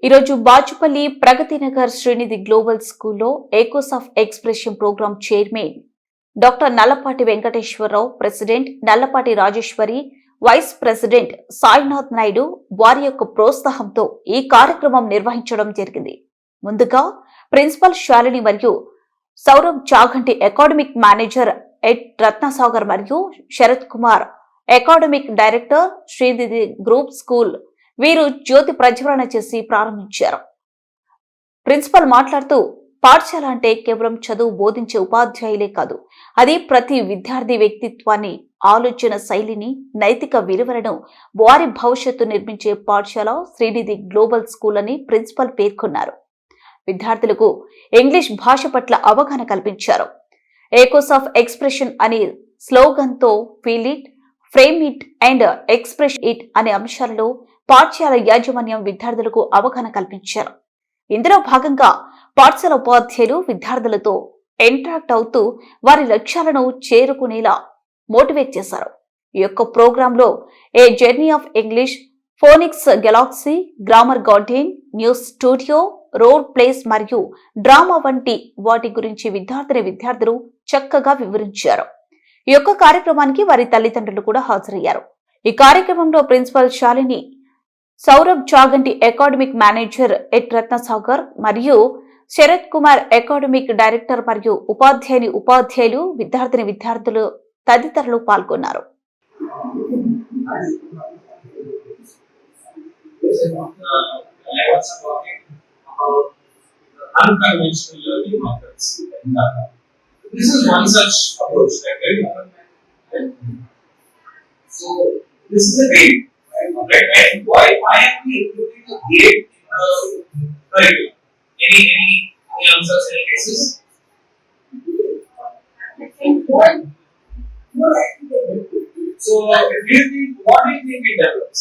ఈరోజు బాచుపల్లి ప్రగతినగర్ శ్రీనిధి గ్లోబల్ స్కూల్లో echoes of expression program chairman doctor Nallapati Venkateswararao, president Nallapati Rajeshwari, vice president Sainath Naidu వారి యొక్క ప్రోత్సాహంతో ఈ కార్యక్రమం నిర్వహించడం జరిగింది. ముందుగా ప్రిన్సిపల్ శాలిని మరియు Saurabh Chaganti, academic manager at Ratnasagar మరియు Sharath Kumar, academic director Srinidhi group school వీరు జ్యోతి ప్రజ్వలన చేసి ప్రారంభించారు. ప్రిన్సిపల్ మాట్లాడుతూ, పాఠశాల అంటే కేవలం చదువు బోధించే ఉపాధ్యాయులే కాదు, అది ప్రతి విద్యార్థి వ్యక్తిత్వాన్ని, ఆలోచన శైలిని, నైతిక విలువలను, వారి భవిష్యత్తు నిర్మించే పాఠశాల శ్రీనిధి గ్లోబల్ స్కూల్ అని ప్రిన్సిపల్ పేర్కొన్నారు. విద్యార్థులకు ఇంగ్లీష్ భాష పట్ల అవగాహన కల్పించారు. ఏకోస్ ఆఫ్ ఎక్స్ప్రెషన్ అనే స్లోగన్ తో feel it, frame it and express it అనే అంశాలలో పాఠశాల యాజమాన్యం విద్యార్థులకు అవగాహన కల్పించారు. ఇందులో భాగంగా పాఠశాల ఉపాధ్యాయులు విద్యార్థులతో ఇంటరాక్ట్ అవుతూ వారి లక్ష్యాలను చేరుకునేలా మోటివేట్ చేశారు. ఈ యొక్క ప్రోగ్రాంలో a journey of English, phonics galaxy, grammar garden, news studio, role plays మరియు డ్రామా వంటి వాటి గురించి విద్యార్థులు చక్కగా వివరించారు. ఈ యొక్క కార్యక్రమానికి వారి తల్లిదండ్రులు కూడా హాజరయ్యారు. ఈ కార్యక్రమంలో principal Shalini, Saurabh Chaganti, academic manager at Ratnasagar మరియు శరత్ కుమార్, అకాడమిక్ డైరెక్టర్ మరియు ఉపాధ్యాయులు, విద్యార్థులు తదితరులు పాల్గొన్నారు. This is one such approach, so this is a grade, right? And why am we including a grade in the curriculum? Any answers, any cases? So what do you think it develops?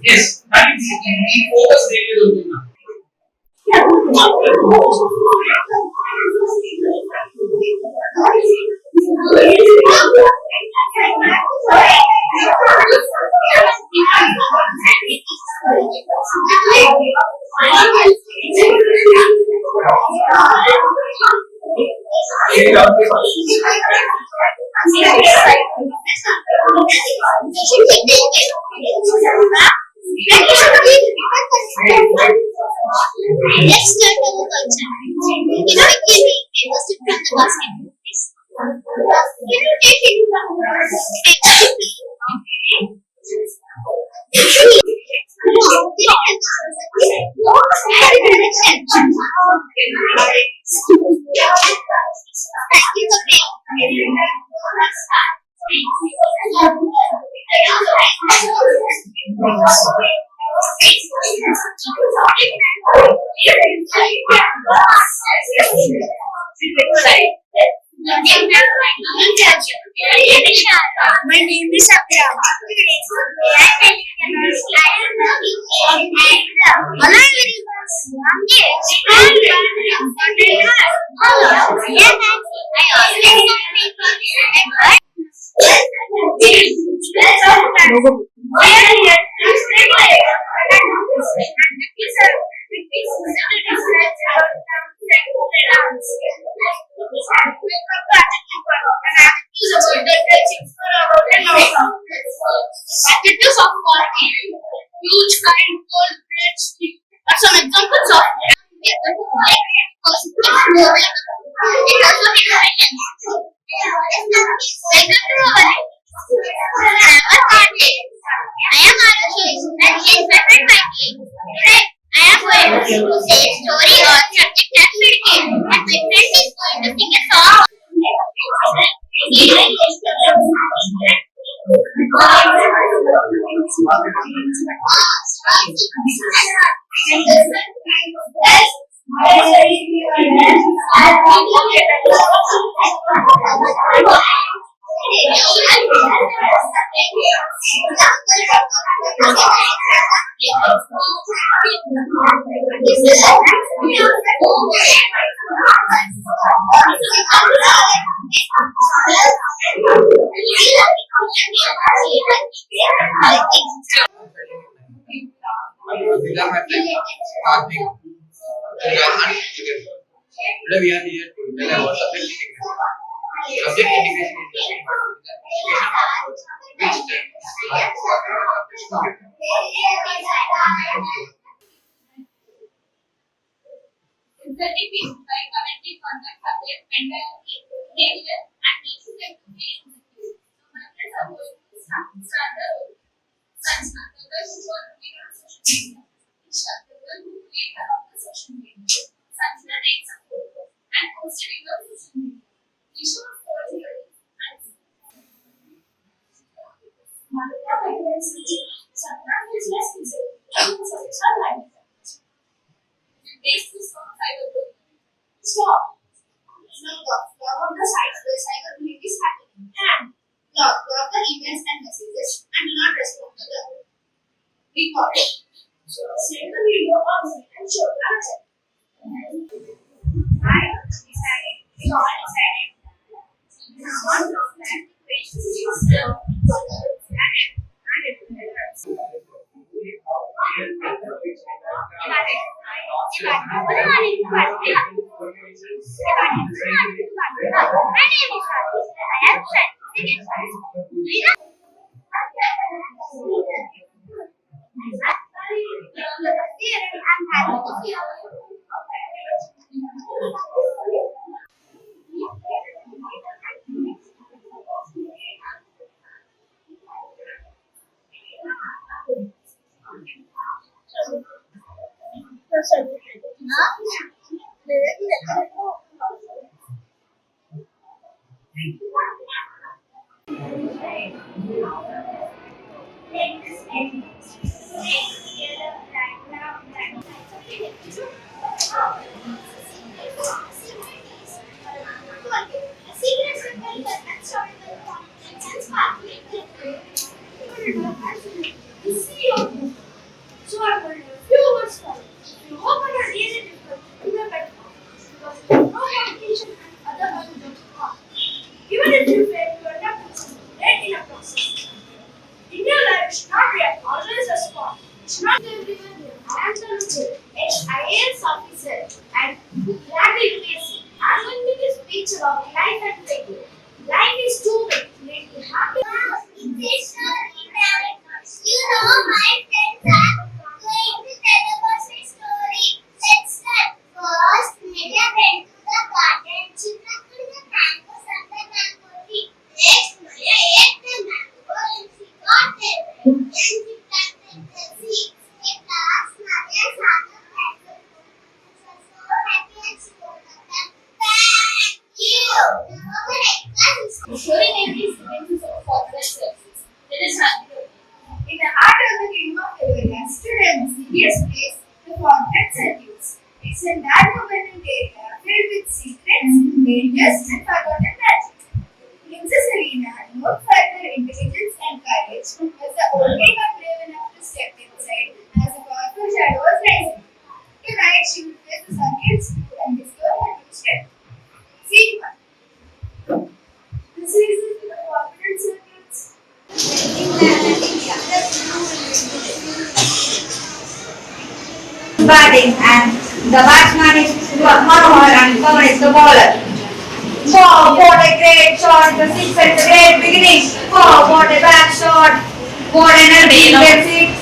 Yes, that is the focus area of the now. Let's start our culture. It was different from the basketball. Can you take it? My name is Abhyam. Huge kind cold plates are some examples of Today we are here to tell about subject integration. Subject integration is the same but it is an integration of words which Inserting people by commenting on the subject entirely, behavior, and teaching them to be executed. So, my friends are going to start the Sanjana, the girl who was looking on social media. Isha, the girl who created the social media. Sanjana takes a photo and posts it on social media. Isha was 40 years and Malika Venkateswara Sanjana is less visible. She was a child like that. Taste this from cycle to stop. Log of the sites where cycle is happening and log the events and messages and do not respond to the record. So send the video on and show the answer. I decided. We all decided. One of them questions is still and it will So I will few words for you. You open a really difficult to the better because no competition and other unknowns are. Even if you fail, you are not late in a process. In your life, you should not react, always respond. You should not give everyone here. I am Tanuja, ex-IAS officer and gladly UPSC. I am going to give a speech about life and failure. Life is too big to make you happy. You know, my friends are going to tell about my story. Let's start. First, Media went to the garden. She plucked the mangoes and the mango tree. Next, Maya ate the mango and she got it. Then she planted the seeds. At last, Maya saw the mango. She was so happy and she told them, "Thank you." Now, the story name is Princess of Forest Services. Let us start. In the heart of the kingdom of Devaria stood a mysterious place, the Forgotten Circuits. It's a dark abandoned area filled with secrets, dangers, and forgotten magic. Princess Elena, known for her intelligence and courage, was the only one brave enough to step inside as a powerful shadow was rising. Tonight, she would face the circuits and discover her new strength. Scene 1. This is the Forgotten Circuits. Batting and the batsman is Manohar and Kamal is the bowler. Wow, what a great shot! The six at the great beginning. Wow, what a back shot! What an energy!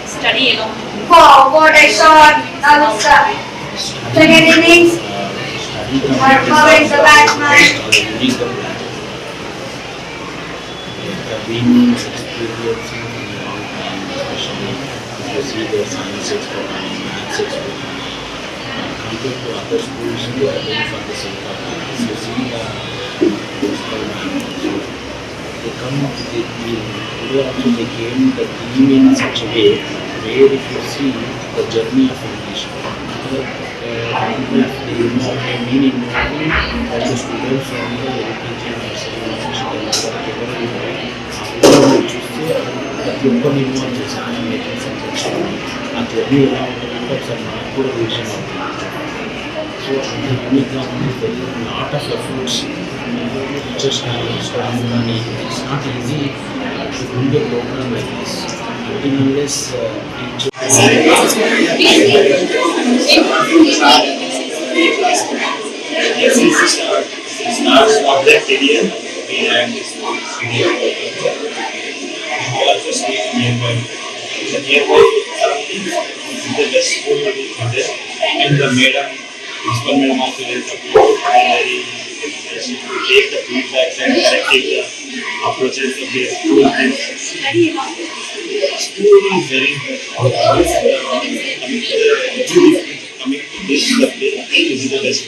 Study alone. Wow, what a shot! Now the second innings. How is the batsman? Been experiencing in a long time, especially if you see their science expert and maths expert. Compared to other schools, they are doing for the sake of it. If you see the principal man, they come to the team. Today also they came the team in such a way where if you see the journey of English, they mean involving all the students from the LKG and nursery చూస్తే ప్రతి ఒక్కరిని involve చేశాను making subjects ఆ journey ఎలా ఉంటుందంటే ఒకసారి నాకు కూడా విషయం అవుతుంది. సో అంత యూనిక్గా ఉంది. లాట్ ఆఫ్ ఎఫర్ట్స్ టీచర్స్ కానీ స్టాఫ్ కానీ it's not easy doing a program like this, until unless starts object area and this area also stay nearby. The nearby surroundings, the best school will be there, and the madam, principal madam also will support very take the feedbacks and correcting the approaches of the school. And school is very coming to this place is the best.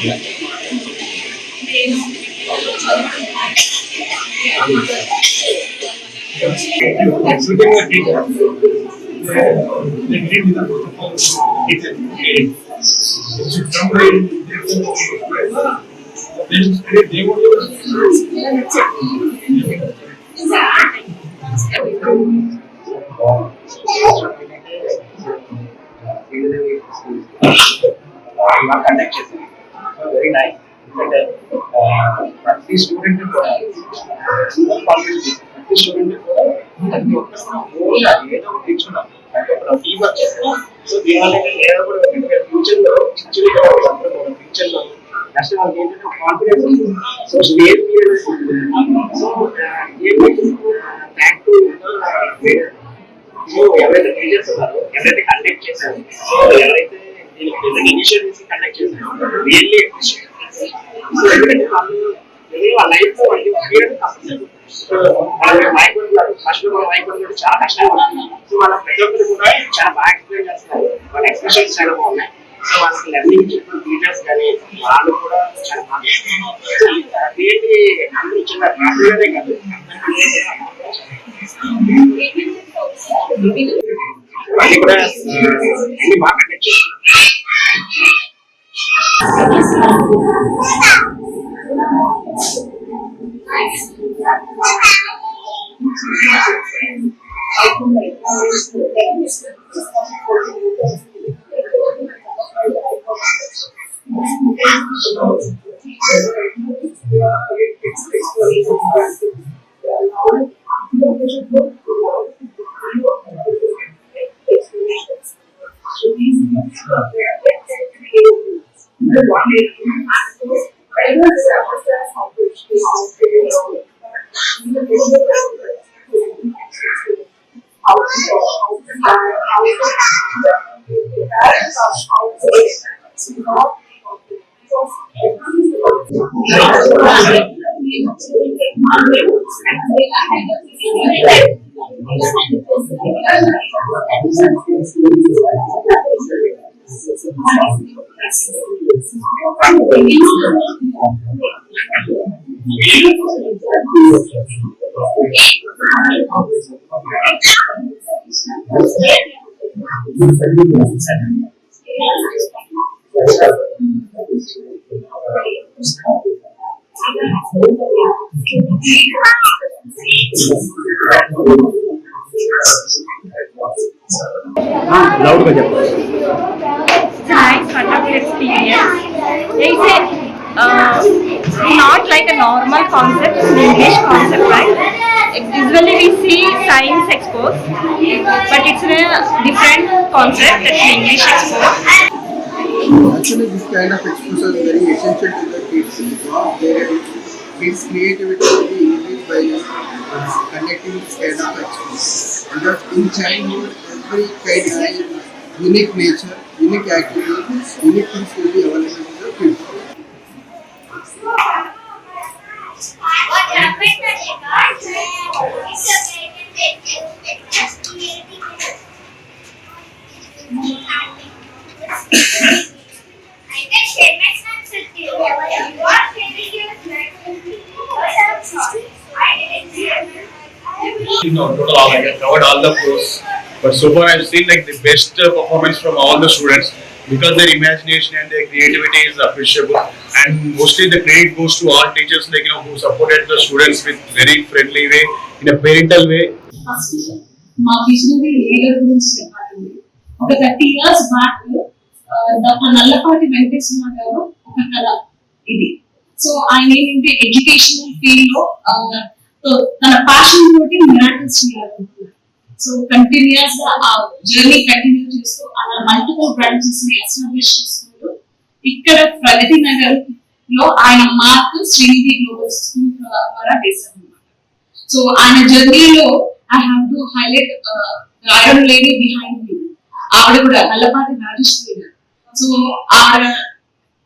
Yeah. Shooting a teacher. They need the teacher. It should come right in. They won't conduct చేసింది very nice ఎందుకంటే ప్రతి student కూడా ప్రతి student కూడా ప్రతి ఒక్కరు ఏదో ఒకటి తెచ్చుకున్నాం అంటే ఒక టీమ్ వర్క్ చేస్తాం. సో దీనివల్ల ఏదో కూడా ఫ్యూచర్ లో ఫ్యూచర్ లో నెక్స్ట్ వాళ్ళకి ఏంటంటే కాన్ఫిడెన్స్ ఉంటుంది. So stage so back to so ఎవరైతే టీచర్స్ ఉన్నారో ఎవరైతే కండక్ట్ చేశారో సో ఎవరైతే ఇనిషియేటివ్స్ కండక్ట్ చేశారో రియల్లీ సో ఎందుకంటే వాళ్ళు వాళ్ళ లైఫ్ లో వాళ్ళు మైక్ ఫస్ట్ మన మైక్ కూడా చాలా కష్టంగా ఉంటుంది. సో వాళ్ళ ప్రతి ఒక్కరు కూడా చాలా బాగా ఎక్స్ప్లెయిన్ చేస్తున్నారు, వాళ్ళ ఎక్స్ప్రెషన్స్ చాలా బాగున్నాయి. సో వాళ్ళకి లెర్నింగ్ చెప్పిన టీచర్స్ కానీ వాళ్ళు కూడా చాలా బాగా ఏంటి అందరూ చిన్న రాష్ట్రంలోనే కాదు అన్ని కూడా అన్ని బాగా కండక్ట్ చేస్తారు. Loud nice wonderful experience. It's not like a normal concept, it's an English concept, right? Usually we see science expos, but it's a different concept, it's an English expo. Actually, this kind of exposure is very essential to the kids because their kids' creativity will be increased by conducting this kind of exposure. Because in childhood, every kid has unique nature, unique activities, unique things will be available to the kids. What happened to total all I covered all the pros. But so far I've seen like the best performance from all the students because their imagination and their creativity is appreciable. And mostly the credit goes to all teachers like who supported the students with very friendly way, in a parental way. మా visionary leader గురించి చెప్పాలండి. ఒక 30 years back doctor Nallapati Venkateswara గారు ఒక కళ ఇది. So ఆయన ఏంటంటే ఎడ్యుకేషనల్ ఫీల్డ్ లో సో తన ప్యాషన్ తోటి మిరాకిల్స్ చేయాలనుకుంటున్నారు. సో కంటిన్యూస్ గా ఆ జర్నీ కంటిన్యూ చేస్తూ అలా మల్టిపుల్ బ్రాంచెస్ ని ఎస్టాబ్లిష్ చేసుకుంటూ ఇక్కడ ప్రగతి నగర్ లో ఆయన మార్క్ శ్రీనిధి గ్లోబల్ స్కూల్ ద్వారా వేశారు అనమాట. సో ఆయన జర్నీలో I have to highlight iron lady behind me. ఆవిడ కూడా నల్లపాటి రాజేశ్వరి గారు. సో ఆవిడ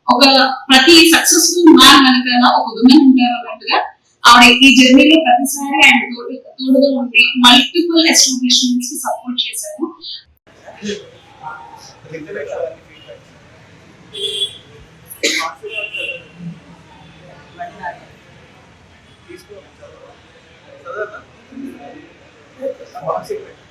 ఒక ప్రతి సక్సెస్ఫుల్ మ్యాన్ వెనకాల ఒక విమెన్ ఉంటారు అన్నట్టుగా ఆవిడ ఈ జర్నీలో ప్రతిసారి ఆయన తోడుగా ఉండి మల్టిపుల్ ఎస్టాబ్లిష్మెంట్స్ కి సపోర్ట్ చేశారు.